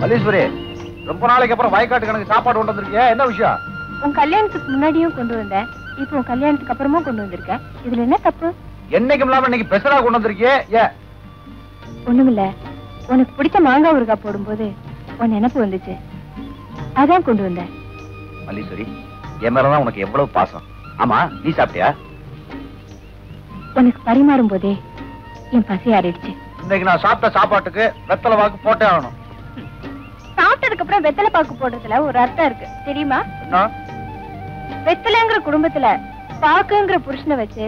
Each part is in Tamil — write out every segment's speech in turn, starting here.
மல்லீஸ்வரி, ரொம்ப நாளைக்கு அப்புறம் வயக்காட்டு கணக்கு சாப்பாடு கொண்டு வந்திருக்கிய, என்ன விஷயம்? உன் கல்யாணத்துக்கு முன்னாடியும் கொண்டு வந்தேன், இப்போ உன் கல்யாணத்துக்கு அப்புறமா கொண்டு வந்திருக்கேன். இதுல என்ன தப்பு? என்னைக்கும் இல்லாம இன்னைக்கு பெசரா கொண்டு வந்திருக்கியே, ஏன்? ஒண்ணுமில்ல, உனக்கு பிடிச்ச மாங்காய் ஊறுகாய் போடும்போது உன் நினைப்பு வந்துச்சு, அதான் கொண்டு வந்தேன். மல்லீஸ்வரி, என் மேலதான் உனக்கு எவ்வளவு பாசம். ஆமா, நீ சாப்பிட்டியா? உனக்கு பரிமாறும் போதே என் பசி ஆறிடுச்சு. இன்னைக்கு நான் சாப்பிட்ட சாப்பாட்டுக்கு வெத்தலை வாக்கு போட்டே ஆகணும். சாப்பிட்டதுக்கு அப்புறம் வெத்தலை பாக்கு போடுறதுல ஒரு அர்த்தம் இருக்கு தெரியுமா? வெத்தலைங்கிற குடும்பத்துல பாக்குங்கிற புருஷனை வச்சு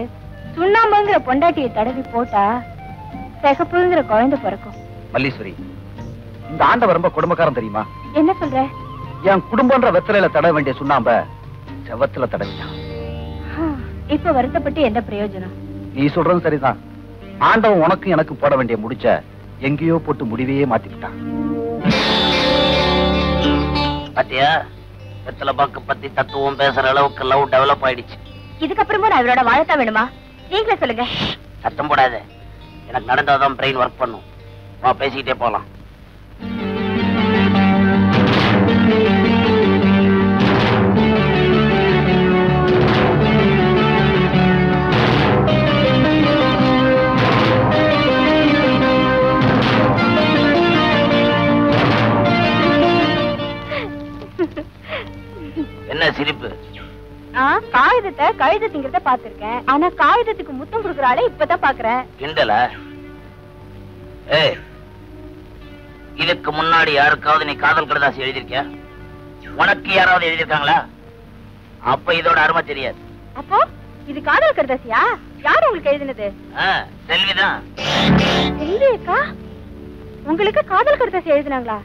சுண்ணாம்புங்கிற பொண்டாட்டியை தடவி போட்டா சிகப்புங்கிற குழந்தை பிறக்கும். மல்லீஸ்வரி, இந்த ஆண்டவன் ரொம்ப குடும்பக்காரன் தெரியுமா? என்ன சொல்ற? என் குடும்பம்ன்ற வெத்தலையில தடவ வேண்டிய சுண்ணாம்ப செவத்துல தடவிட்டான். இப்ப வருத்தப்பட்டு என்ன பிரயோஜனம்? நீ சொல்றது சரிதான். ஆண்டவன் உனக்கு எனக்கு போட வேண்டிய முடிச்ச எங்கேயோ போட்டு முடிவையே மாத்திக்கிட்டான். பாத்தியா, வெத்தலை பாக்கு பத்தி தத்துவம் பேசுற அளவுக்கு லவ் டெவலப் ஆயிடுச்சு. இதுக்கப்புறமா நான் இவரோட வாழத்தான் வேணுமா? நீங்களே சொல்லுங்க. சத்தம் போடாத, எனக்கு நடந்தாதான் பிரெயின் ஒர்க் பண்ணும். வா, பேசிக்கிட்டே போலாம். என்ன சிரிப்பு? காகிதத்தை கழுத திங்கிறத பாத்திருக்கேன், ஆனா காகிதத்துக்கு முத்தம் கொடுக்கறாளே இப்பதான் பாக்குறேன். கிண்டல? ஏய், இதுக்கு முன்னாடி யாருக்காவது நீ காதல் கடிதாசி எழுதிருக்கியா? உனக்கு யாராவது எழுதிருக்காங்களா? அப்ப இதோட அருமை தெரியாது. அப்போ இது காதல் கடிதாசியா? யார் உங்களுக்கு எழுதினது? செல்விதான். செல்வி அக்கா உங்களுக்கு காதல் கடிதாசி எழுதினாங்களா?